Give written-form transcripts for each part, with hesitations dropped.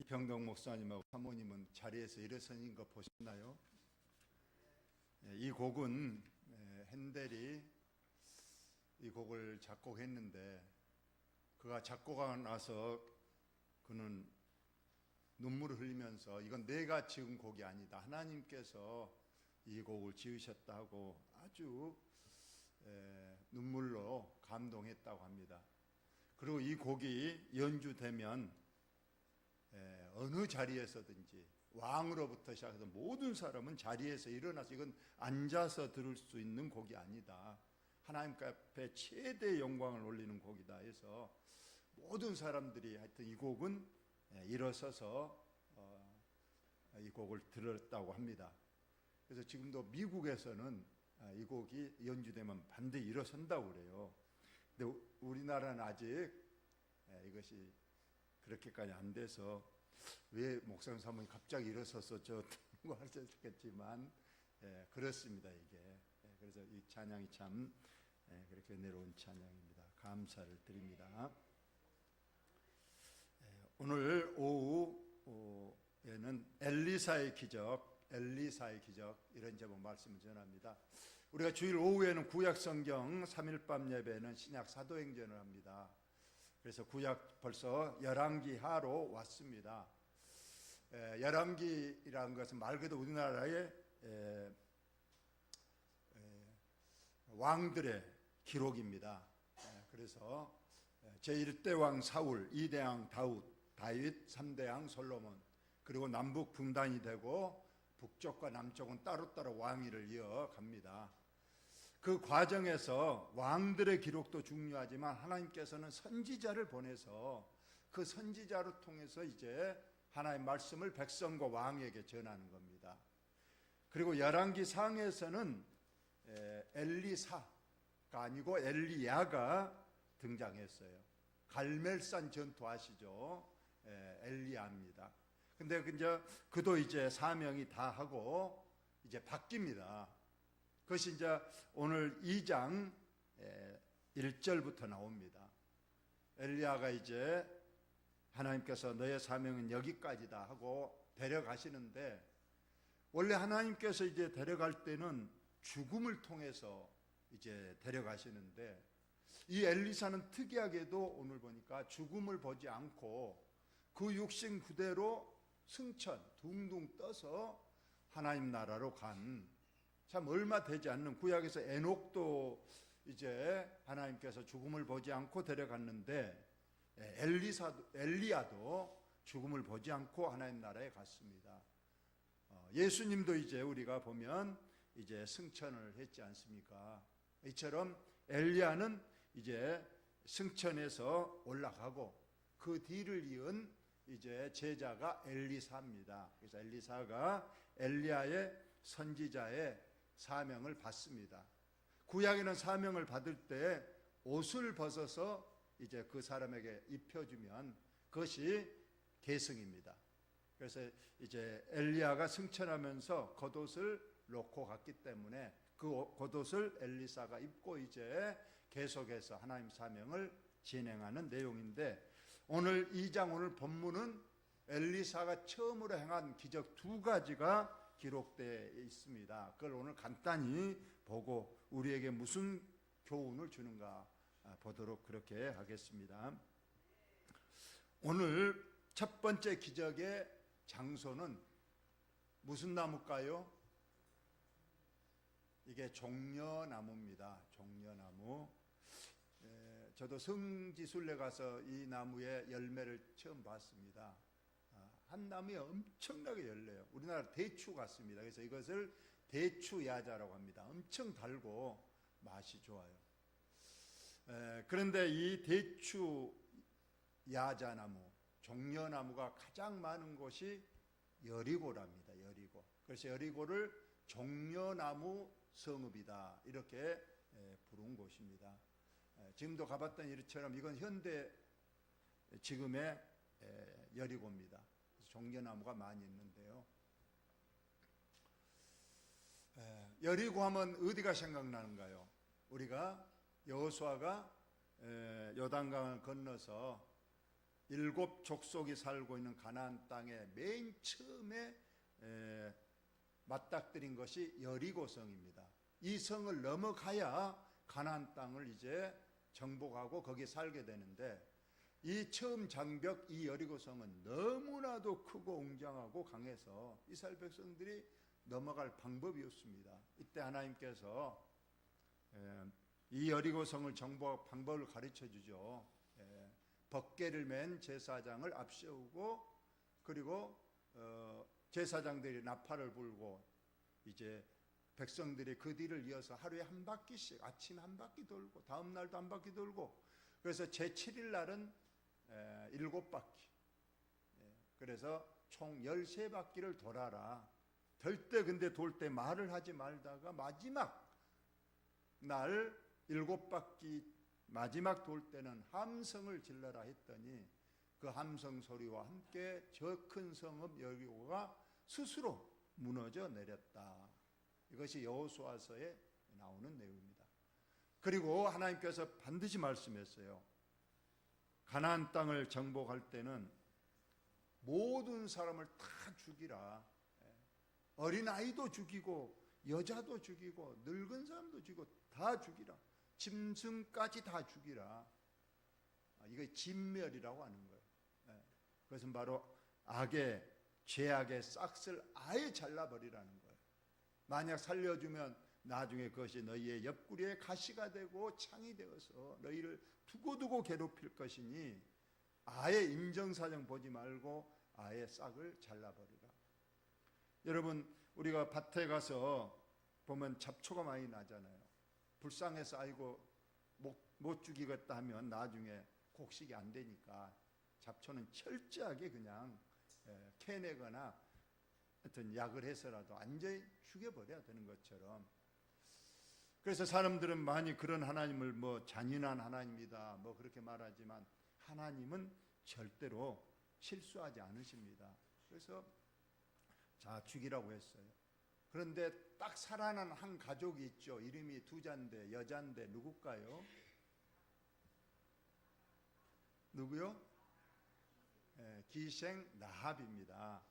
이평동 목사님하고 사모님은 자리에서 일어서는 거 보셨나요? 이 곡은 핸델이 이 곡을 작곡했는데 그가 작곡하고 나서 그는 눈물을 흘리면서 이건 내가 지은 곡이 아니다, 하나님께서 이 곡을 지으셨다고 아주 눈물로 감동했다고 합니다. 그리고 이 곡이 연주되면 어느 자리에서든지 왕으로부터 시작해서 모든 사람은 자리에서 일어나서, 이건 앉아서 들을 수 있는 곡이 아니다, 하나님 앞에 최대의 영광을 올리는 곡이다 해서 모든 사람들이 하여튼 이 곡은 일어서서 이 곡을 들었다고 합니다. 그래서 지금도 미국에서는 이 곡이 연주되면 반드시 일어선다고 그래요. 근데 우리나라는 아직 이것이 그렇게까지 안 돼서 왜 목사님 사모님 갑자기 일어서서 저 거 하셨겠지만 그렇습니다 이게. 그래서 이 찬양이 참 그렇게 은혜로운 찬양입니다. 감사를 드립니다. 오늘 오후에는 엘리사의 기적 이런 제목 말씀을 전합니다. 우리가 주일 오후에는 구약성경 3일밤 예배는 신약 사도행전을 합니다. 그래서 구약 벌써 열왕기하로 왔습니다. 열왕기라는 것은 말 그대로 우리나라의 왕들의 기록입니다. 그래서 제1대 왕 사울, 2대 왕 다윗, 3대 왕 솔로몬, 그리고 남북 분단이 되고 북쪽과 남쪽은 따로따로 왕위를 이어갑니다. 그 과정에서 왕들의 기록도 중요하지만 하나님께서는 선지자를 보내서 그 선지자를 통해서 이제 하나님의 말씀을 백성과 왕에게 전하는 겁니다. 그리고 열왕기 상에서는 엘리사가 아니고 엘리야가 등장했어요. 갈멜산 전투 아시죠? 엘리야입니다. 근데 그도 이제 사명이 다 하고 이제 바뀝니다. 그것이 이제 오늘 2장 1절부터 나옵니다. 엘리야가 이제 하나님께서 너의 사명은 여기까지다 하고 데려가시는데, 원래 하나님께서 이제 데려갈 때는 죽음을 통해서 이제 데려가시는데, 이 엘리사는 특이하게도 오늘 보니까 죽음을 보지 않고 그 육신 그대로 승천 둥둥 떠서 하나님 나라로 간, 참 얼마 되지 않는, 구약에서 에녹도 이제 하나님께서 죽음을 보지 않고 데려갔는데 엘리야도 죽음을 보지 않고 하나님 나라에 갔습니다. 예수님도 이제 우리가 보면 이제 승천을 했지 않습니까? 이처럼 엘리야는 이제 승천해서 올라가고 그 뒤를 이은 이제 제자가 엘리사입니다. 그래서 엘리사가 엘리야의 선지자의 사명을 받습니다. 구약에는 사명을 받을 때 옷을 벗어서 이제 그 사람에게 입혀주면 그것이 계승입니다. 그래서 이제 엘리야가 승천하면서 겉옷을 놓고 갔기 때문에 그 겉옷을 엘리사가 입고 이제 계속해서 하나님 사명을 진행하는 내용인데, 오늘 2장 오늘 본문은 엘리사가 처음으로 행한 기적 2가지가 기록되어 있습니다. 그걸 오늘 간단히 보고 우리에게 무슨 교훈을 주는가 보도록 그렇게 하겠습니다. 오늘 첫 번째 기적의 장소는 무슨 나무일까요? 이게 종려나무입니다. 종려나무. 저도 성지순례 가서 이 나무의 열매를 처음 봤습니다. 한 나무에 엄청나게 열려요. 우리나라 대추 같습니다. 그래서 이것을 대추야자라고 합니다. 엄청 달고 맛이 좋아요. 그런데 이 대추야자나무, 종려나무가 가장 많은 곳이 여리고랍니다. 여리고. 그래서 여리고를 종려나무 성읍이다 이렇게 부른 곳입니다. 지금도 가봤던 일처럼 이건 현대 지금의 여리고입니다. 종려나무가 많이 있는데요. 여리고 하면 어디가 생각나는가요? 우리가 여호수아가 요단강을 건너서 일곱 족속이 살고 있는 가나안 땅에 맨 처음에 맞닥뜨린 것이 여리고성입니다. 이 성을 넘어가야 가나안 땅을 이제 정복하고 거기에 살게 되는데, 이 처음 장벽 이 여리고성은 너무나도 크고 웅장하고 강해서 이스라엘 백성들이 넘어갈 방법이 없습니다. 이때 하나님께서 이 여리고성을 정복할 방법을 가르쳐 주죠. 벗개를 맨 제사장을 앞세우고, 그리고 제사장들이 나팔을 불고, 이제 백성들이 그 뒤를 이어서 하루에 한 바퀴씩, 아침 한 바퀴 돌고 다음 날도 한 바퀴 돌고, 그래서 제7일 날은 7바퀴, 그래서 총 13바퀴를 돌아라. 근데 돌 때 말을 하지 말다가 마지막 날 7바퀴 마지막 돌 때는 함성을 질러라 했더니, 그 함성 소리와 함께 저 큰 성읍 여리고가 스스로 무너져 내렸다. 이것이 여호수아서에 나오는 내용입니다. 그리고 하나님께서 반드시 말씀했어요. 가나안 땅을 정복할 때는 모든 사람을 다 죽이라. 어린아이도 죽이고 여자도 죽이고 늙은 사람도 죽이고 다 죽이라. 짐승까지 다 죽이라. 이거 진멸이라고 하는 거예요. 그것은 바로 악의, 죄악의 싹을 아예 잘라버리라는 거예요. 만약 살려주면 나중에 그것이 너희의 옆구리에 가시가 되고 창이 되어서 너희를 두고두고 괴롭힐 것이니 아예 인정사정 보지 말고 아예 싹을 잘라버리라. 여러분, 우리가 밭에 가서 보면 잡초가 많이 나잖아요. 불쌍해서 아이고 못 죽이겠다 하면 나중에 곡식이 안 되니까 잡초는 철저하게 그냥 캐내거나 어떤 약을 해서라도 완전히 죽여버려야 되는 것처럼, 그래서 사람들은 많이 그런 하나님을 뭐 잔인한 하나님이다 뭐 그렇게 말하지만, 하나님은 절대로 실수하지 않으십니다. 그래서 자, 죽이라고 했어요. 그런데 딱 살아난 한 가족이 있죠. 이름이 두자인데 여자인데 누굴까요? 누구요? 기생 라합입니다.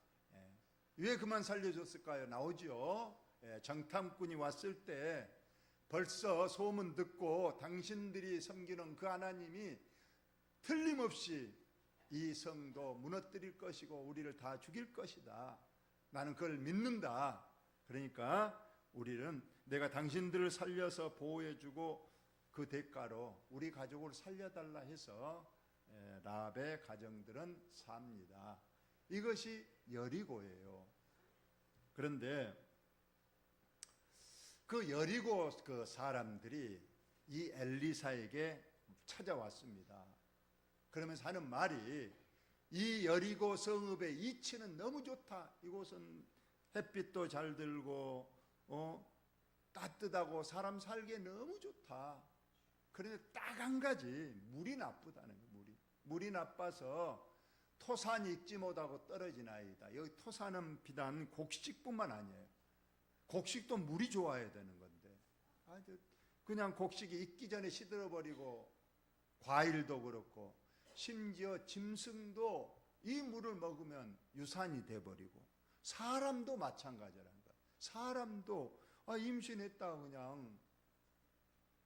왜 그만 살려줬을까요? 나오죠. 정탐꾼이 왔을 때 벌써 소문 듣고 당신들이 섬기는 그 하나님이 틀림없이 이 성도 무너뜨릴 것이고 우리를 다 죽일 것이다. 나는 그걸 믿는다. 그러니까 우리는 내가 당신들을 살려서 보호해주고 그 대가로 우리 가족을 살려달라 해서 라합의 가정들은 삽니다. 이것이 여리고예요. 그런데 그 여리고 그 사람들이 이 엘리사에게 찾아왔습니다. 그러면서 하는 말이, 이 여리고 성읍의 이치는 너무 좋다. 이곳은 햇빛도 잘 들고 따뜻하고 사람 살기에 너무 좋다. 그런데 딱 한 가지, 물이 나쁘다는 거예요. 물이 나빠서 토산이 익지 못하고 떨어지나이다. 여기 토산은 비단 곡식뿐만 아니에요. 곡식도 물이 좋아야 되는 건데 그냥 곡식이 익기 전에 시들어버리고, 과일도 그렇고 심지어 짐승도 이 물을 먹으면 유산이 돼버리고, 사람도 마찬가지라는 거야. 사람도 임신했다가 그냥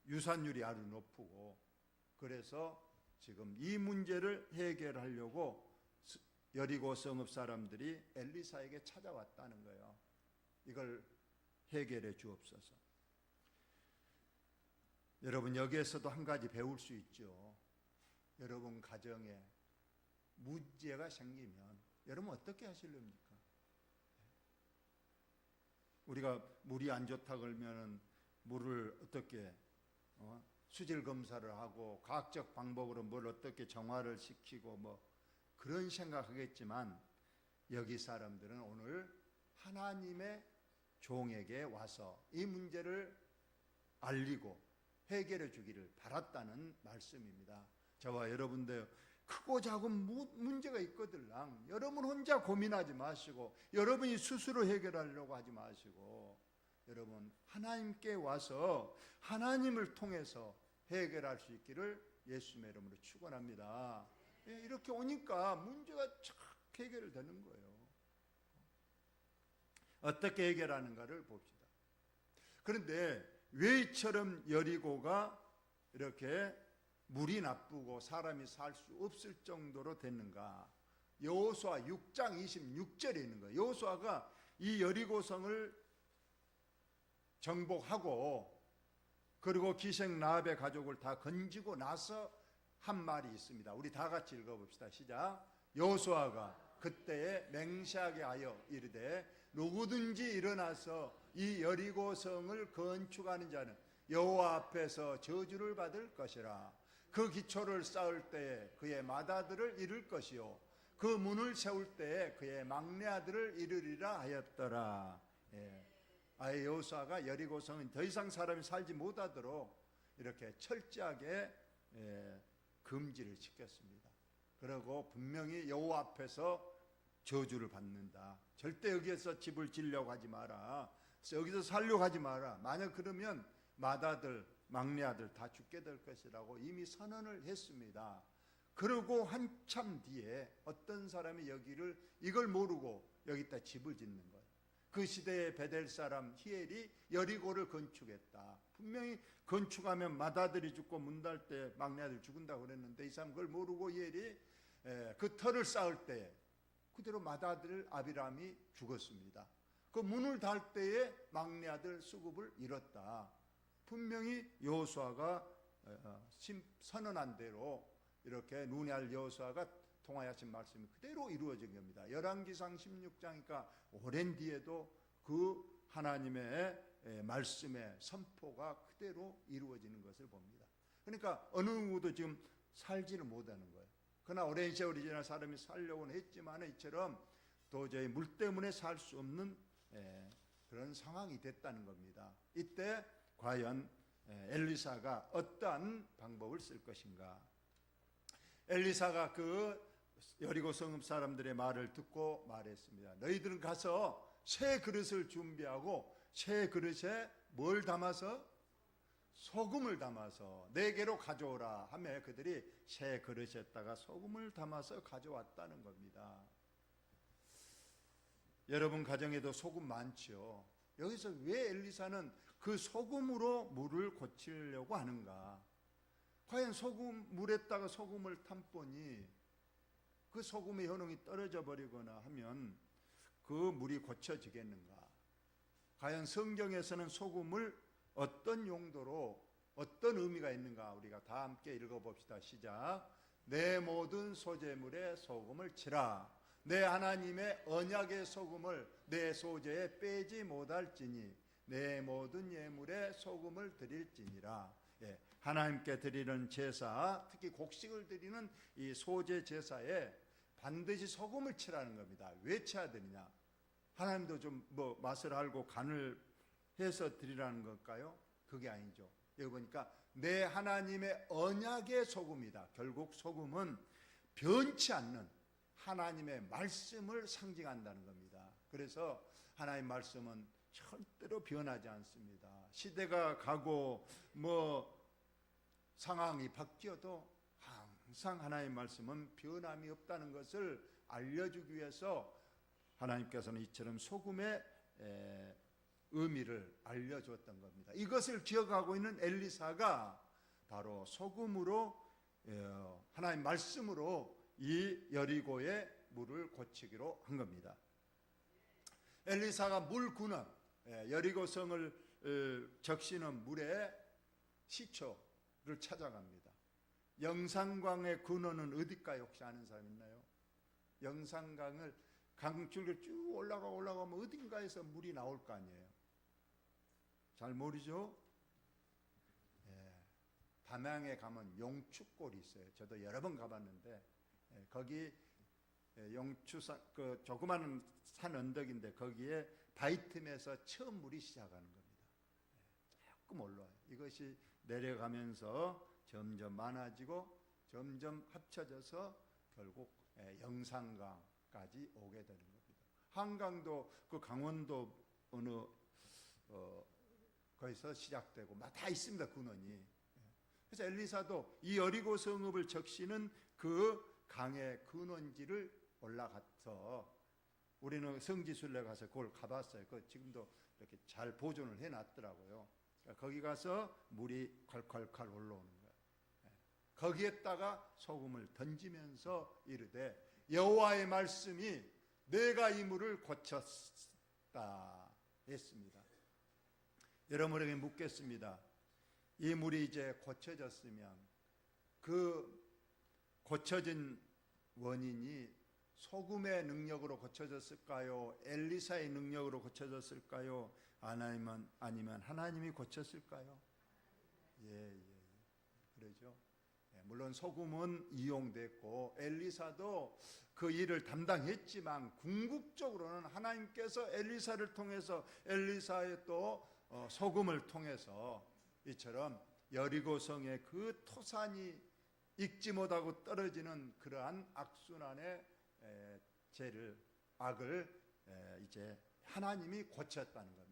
유산율이 아주 높고, 그래서 지금 이 문제를 해결하려고 여리고 성읍 사람들이 엘리사에게 찾아왔다는 거예요. 이걸 해결해 주옵소서. 여러분, 여기에서도 한 가지 배울 수 있죠. 여러분 가정에 문제가 생기면 여러분 어떻게 하시렵니까? 우리가 물이 안 좋다 그러면은 물을 어떻게 수질 검사를 하고 과학적 방법으로 뭘 어떻게 정화를 시키고 뭐 그런 생각하겠지만, 여기 사람들은 오늘 하나님의 종에게 와서 이 문제를 알리고 해결해 주기를 바랐다는 말씀입니다. 저와 여러분들 크고 작은 문제가 있거들랑 여러분 혼자 고민하지 마시고, 여러분이 스스로 해결하려고 하지 마시고, 여러분 하나님께 와서 하나님을 통해서 해결할 수 있기를 예수님의 이름으로 축원합니다. 이렇게 오니까 문제가 착 해결되는 거예요. 어떻게 해결하는가를 봅시다. 그런데 왜 이처럼 여리고가 이렇게 물이 나쁘고 사람이 살 수 없을 정도로 됐는가? 여호수아 6장 26절에 있는 거예요. 여호수아가 이 여리고성을 정복하고 그리고 기생 라합의 가족을 다 건지고 나서 한 말이 있습니다. 우리 다 같이 읽어봅시다. 시작. 여호수아가 그때에 맹세하게 하여 이르되 누구든지 일어나서 이 여리고성을 건축하는 자는 여호와 앞에서 저주를 받을 것이라. 그 기초를 쌓을 때에 그의 맏아들을 이룰 것이요 그 문을 세울 때에 그의 막내 아들을 이루리라 하였더라. 아예 여호수아가 여리고성은 더 이상 사람이 살지 못하도록 이렇게 철저하게 금지를 시켰습니다. 그리고 분명히 여호와 앞에서 저주를 받는다. 절대 여기에서 집을 지으려고 하지 마라. 여기서 살려고 하지 마라. 만약 그러면 맏아들, 막내 아들 다 죽게 될 것이라고 이미 선언을 했습니다. 그리고 한참 뒤에 어떤 사람이 이걸 모르고 여기다 집을 짓는 거예요. 그 시대의 베델 사람 히엘이 여리고를 건축했다. 분명히 건축하면 맏아들이 죽고 문 닫을 때 막내 아들 죽는다고 그랬는데 이 사람 그걸 모르고 히엘이 그 터를 쌓을 때 그대로 맏아들 아비람이 죽었습니다. 그 문을 닫을 때에 막내 아들 수굽을 잃었다. 분명히 여호수아가 선언한 대로 이렇게 눈알 여호수아가 통하여진 말씀이 그대로 이루어진 겁니다. 열왕기상 16장이니까 오랜 뒤에도 그 하나님의 말씀의 선포가 그대로 이루어지는 것을 봅니다. 그러니까 어느 누구도 지금 살지를 못하는 거예요. 그러나 오랜 세월이 지나 사람이 살려고는 했지만 이처럼 도저히 물 때문에 살 수 없는 그런 상황이 됐다는 겁니다. 이때 과연 엘리사가 어떠한 방법을 쓸 것인가? 엘리사가 그 여리고 성읍 사람들의 말을 듣고 말했습니다. 너희들은 가서 새 그릇을 준비하고 새 그릇에 뭘 담아서? 소금을 담아서 내게로 가져오라 하며 그들이 새 그릇에다가 소금을 담아서 가져왔다는 겁니다. 여러분 가정에도 소금 많죠. 여기서 왜 엘리사는 그 소금으로 물을 고치려고 하는가? 과연 물에다가 소금을 담보니 그 소금의 효능이 떨어져 버리거나 하면 그 물이 고쳐지겠는가? 과연 성경에서는 소금을 어떤 용도로 어떤 의미가 있는가? 우리가 다 함께 읽어봅시다. 시작. 내 모든 소재물에 소금을 치라. 내 하나님의 언약의 소금을 내 소재에 빼지 못할지니 내 모든 예물에 소금을 드릴지니라. 하나님께 드리는 제사, 특히 곡식을 드리는 이 소재 제사에 반드시 소금을 치라는 겁니다. 왜 쳐야 되느냐? 하나님도 좀 맛을 알고 간을 해서 드리라는 걸까요? 그게 아니죠. 여기 보니까 내 하나님의 언약의 소금이다. 결국 소금은 변치 않는 하나님의 말씀을 상징한다는 겁니다. 그래서 하나님의 말씀은 절대로 변하지 않습니다. 시대가 가고 상황이 바뀌어도 항상 하나님의 말씀은 변함이 없다는 것을 알려주기 위해서 하나님께서는 이처럼 소금의 의미를 알려주었던 겁니다. 이것을 기억하고 있는 엘리사가 바로 소금으로 하나님의 말씀으로 이 여리고의 물을 고치기로 한 겁니다. 엘리사가 물 군원, 여리고성을 적시는 물의 시초를 찾아갑니다. 영산강의 근원은 어디일까요? 혹시 아는 사람 있나요? 영산강을 강줄기를 쭉 올라가면 어딘가에서 물이 나올 거 아니에요. 잘 모르죠? 담양에 가면 용추골이 있어요. 저도 여러 번 가봤는데 거기 용추산 그 조그마한 산 언덕인데 거기에 바위 틈에서 처음 물이 시작하는 겁니다. 조금 올라와요. 이것이 내려가면서 점점 많아지고 점점 합쳐져서 결국 영산강까지 오게 되는 겁니다. 한강도 그 강원도 어느 거기서 시작되고 다 있습니다. 근원이. 그래서 엘리사도 이 여리고 성읍을 적시는 그 강의 근원지를 올라가서 우리는 성지순례 가서 그걸 가봤어요. 그 지금도 이렇게 잘 보존을 해놨더라고요. 거기 가서 물이 콸콸콸 올라오는 거예요. 거기에다가 소금을 던지면서 이르되 여호와의 말씀이 내가 이 물을 고쳤다 했습니다. 여러분에게 묻겠습니다. 이 물이 이제 고쳐졌으면 그 고쳐진 원인이 소금의 능력으로 고쳐졌을까요? 엘리사의 능력으로 고쳐졌을까요? 아니면 하나님이 고쳤을까요? 예. 그러죠. 물론 소금은 이용됐고 엘리사도 그 일을 담당했지만 궁극적으로는 하나님께서 엘리사를 통해서 엘리사의 또 소금을 통해서 이처럼 여리고성의 그 토산이 익지 못하고 떨어지는 그러한 악순환의 악을 이제 하나님이 고쳤다는 겁니다.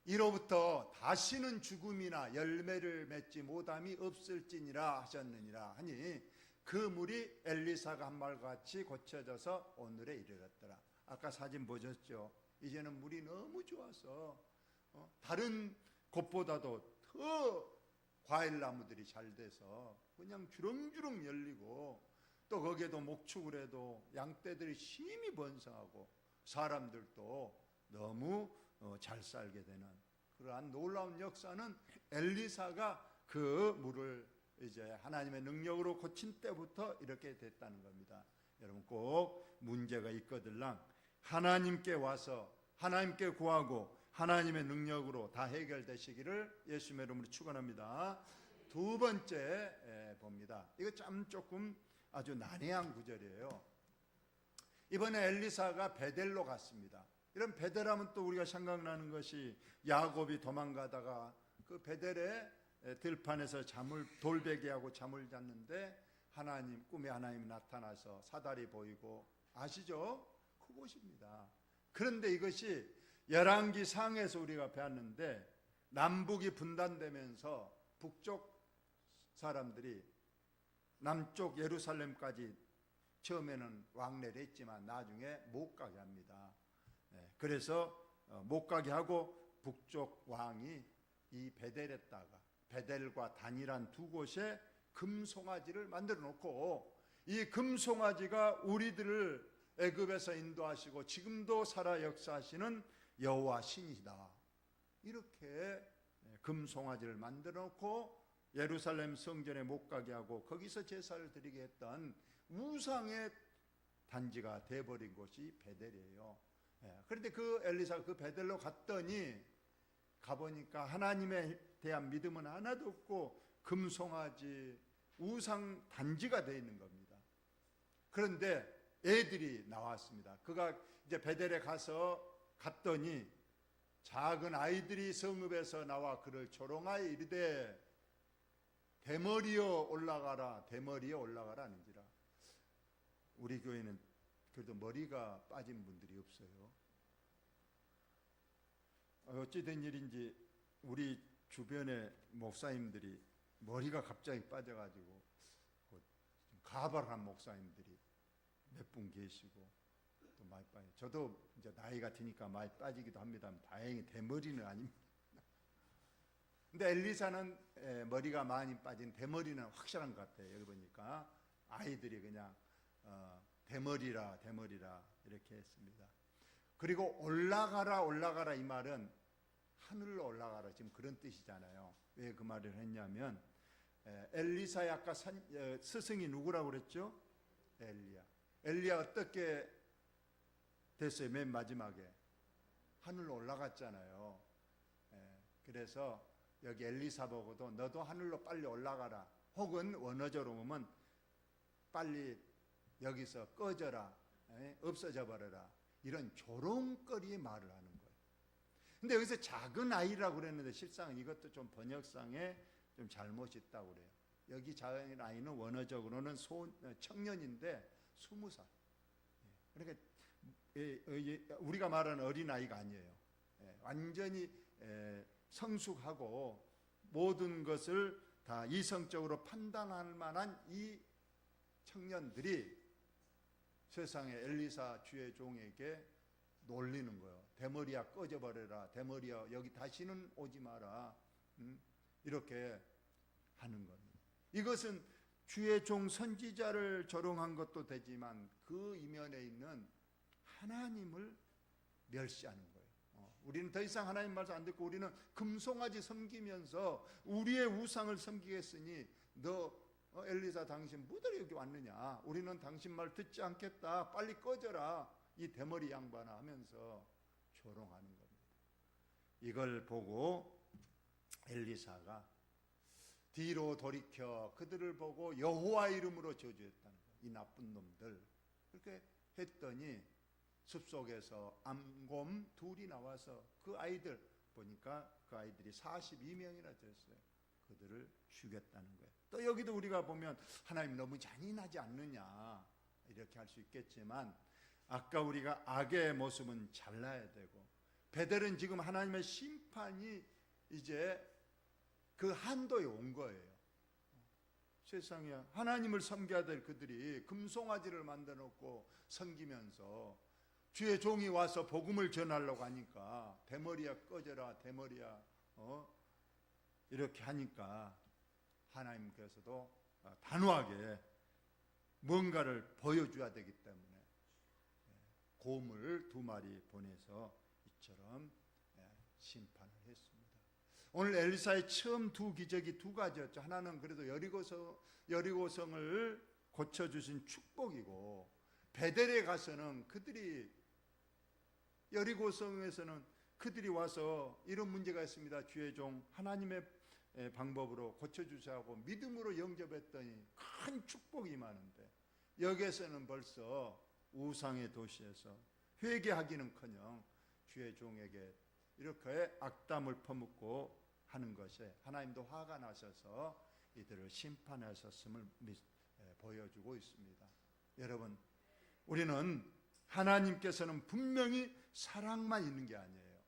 이로부터 다시는 죽음이나 열매를 맺지 못함이 없을지니라 하셨느니라 하니 그 물이 엘리사가 한 말과 같이 고쳐져서 오늘에 이르렀더라. 아까 사진 보셨죠? 이제는 물이 너무 좋아서 다른 곳보다도 더 과일나무들이 잘 돼서 그냥 주렁주렁 열리고 또 거기에도 목축을 해도 양떼들이 심히 번성하고 사람들도 너무 잘 살게 되는 그러한 놀라운 역사는 엘리사가 그 물을 이제 하나님의 능력으로 고친 때부터 이렇게 됐다는 겁니다. 여러분 꼭 문제가 있거들랑 하나님께 와서 하나님께 구하고 하나님의 능력으로 다 해결되시기를 예수님의 이름으로 축원합니다. 두 번째 봅니다. 이거 참 조금 아주 난해한 구절이에요. 이번에 엘리사가 베델로 갔습니다. 이런 베델하면 또 우리가 생각나는 것이 야곱이 도망가다가 그 베델의 들판에서 돌베개하고 잠을 잤는데 꿈에 하나님이 나타나서 사다리 보이고 아시죠? 그곳입니다. 그런데 이것이 열왕기 상에서 우리가 배웠는데 남북이 분단되면서 북쪽 사람들이 남쪽 예루살렘까지 처음에는 왕래를 했지만 나중에 못 가게 합니다. 그래서 못 가게 하고 북쪽 왕이 이 베델에다가 베델과 단이란 두 곳에 금송아지를 만들어 놓고 이 금송아지가 우리들을 애굽에서 인도하시고 지금도 살아 역사하시는 여호와 신이다. 이렇게 금송아지를 만들어 놓고 예루살렘 성전에 못 가게 하고 거기서 제사를 드리게 했던 우상의 단지가 돼버린 곳이 베델이에요. 그런데 그 엘리사가 그 베델로 갔더니 가보니까 하나님에 대한 믿음은 하나도 없고 금송아지 우상 단지가 되어 있는 겁니다. 그런데 애들이 나왔습니다. 그가 이제 베델에 갔더니 작은 아이들이 성읍에서 나와 그를 조롱하여 이르되 대머리여 올라가라 대머리여 올라가라 하는지라. 우리 교회는 그래도 머리가 빠진 분들이 없어요. 어찌된 일인지 우리 주변의 목사님들이 머리가 갑자기 빠져가지고 가발한 목사님들이 몇 분 계시고 또 많이 빠져. 저도 이제 나이가 드니까 많이 빠지기도 합니다. 다행히 대머리는 아닙니다. 근데 엘리사는 머리가 많이 빠진 대머리는 확실한 것 같아요. 여기 보니까 아이들이 그냥 대머리라 이렇게 했습니다. 그리고 올라가라 이 말은 하늘로 올라가라 지금 그런 뜻이잖아요. 왜 그 말을 했냐면 엘리사의 아까 스승이 누구라고 그랬죠? 엘리야 어떻게 됐어요? 맨 마지막에 하늘로 올라갔잖아요. 그래서 여기 엘리사 보고도 너도 하늘로 빨리 올라가라, 혹은 원어적으로 보면 빨리 여기서 꺼져라, 없어져 버려라, 이런 조롱거리의 말을 하는 거예요. 근데 여기서 작은 아이라고 그랬는데 실상은 이것도 좀 번역상에 좀 잘못이 있다고 그래요. 여기 작은 아이는 원어적으로는 청년인데 20살. 그러니까 우리가 말하는 어린아이가 아니에요. 완전히 성숙하고 모든 것을 다 이성적으로 판단할 만한 이 청년들이 세상에 엘리사 주의 종에게 놀리는 거예요. 대머리야 꺼져버려라. 대머리야 여기 다시는 오지 마라. 이렇게 하는 겁니다. 이것은 주의 종 선지자를 조롱한 것도 되지만 그 이면에 있는 하나님을 멸시하는 거예요. 우리는 더 이상 하나님 말씀 안 듣고 우리는 금송아지 섬기면서 우리의 우상을 섬기겠으니 너 엘리사 당신 뭐들 여기 왔느냐. 우리는 당신 말 듣지 않겠다. 빨리 꺼져라. 이 대머리 양반아 하면서 조롱하는 겁니다. 이걸 보고 엘리사가 뒤로 돌이켜 그들을 보고 여호와 이름으로 저주했다는 거예요. 이 나쁜 놈들. 그렇게 했더니 숲속에서 암곰 둘이 나와서 그 아이들 보니까 그 아이들이 42명이나 됐어요. 그들을 죽였다는 거예요. 또 여기도 우리가 보면 하나님 너무 잔인하지 않느냐 이렇게 할 수 있겠지만 아까 우리가 악의 모습은 잘라야 되고 베델은 지금 하나님의 심판이 이제 그 한도에 온 거예요. 세상에 하나님을 섬겨야 될 그들이 금송아지를 만들어 놓고 섬기면서 주의 종이 와서 복음을 전하려고 하니까 대머리야 꺼져라 대머리야 이렇게 하니까 하나님께서도 단호하게 뭔가를 보여줘야 되기 때문에 곰을 2마리 보내서 이처럼 심판을 했습니다. 오늘 엘리사의 처음 2기적이 2가지였죠. 하나는 그래도 여리고성을 고쳐주신 축복이고 베델에 가서는 그들이 여리고성에서는 그들이 와서 이런 문제가 있습니다. 주의 종 하나님의 방법으로 고쳐주자고 믿음으로 영접했더니 큰 축복이 임하는데 여기에서는 벌써 우상의 도시에서 회개하기는커녕 주의 종에게 이렇게 악담을 퍼붓고 하는 것에 하나님도 화가 나셔서 이들을 심판하셨음을 보여주고 있습니다. 여러분, 우리는 하나님께서는 분명히 사랑만 있는 게 아니에요.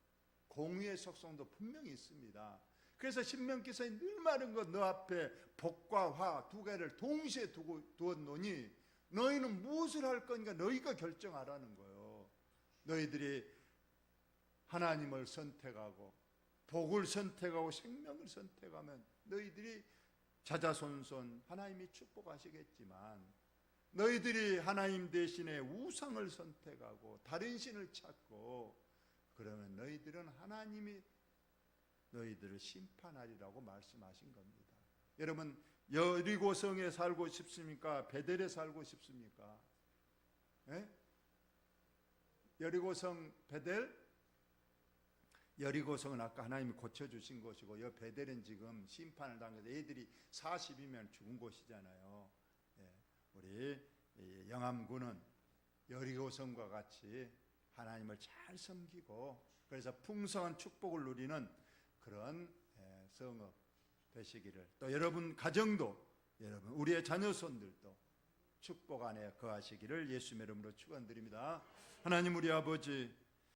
공의의 속성도 분명히 있습니다. 그래서 신명기서에 늘 말한 것, 너 앞에 복과 화 2개를 동시에 두었노니 너희는 무엇을 할 거니까 너희가 결정하라는 거예요. 너희들이 하나님을 선택하고 복을 선택하고 생명을 선택하면 너희들이 자자손손 하나님이 축복하시겠지만 너희들이 하나님 대신에 우상을 선택하고 다른 신을 찾고 그러면 너희들은 하나님이 너희들을 심판하리라고 말씀하신 겁니다. 여러분, 여리고성에 살고 싶습니까? 베델에 살고 싶습니까? 예? 여리고성, 베델? 여리고성은 아까 하나님이 고쳐주신 곳이고 여 베델은 지금 심판을 당해서 애들이 40이면 죽은 곳이잖아요. 예. 우리 영암군은 여리고성과 같이 하나님을 잘 섬기고 그래서 풍성한 축복을 누리는 그런 성읍 되시기를, 또 여러분 가정도, 여러분 우리의 자녀손들도 축복 안에 거하시기를 예수님의 이름으로 축원드립니다. 하나님 우리 아버지,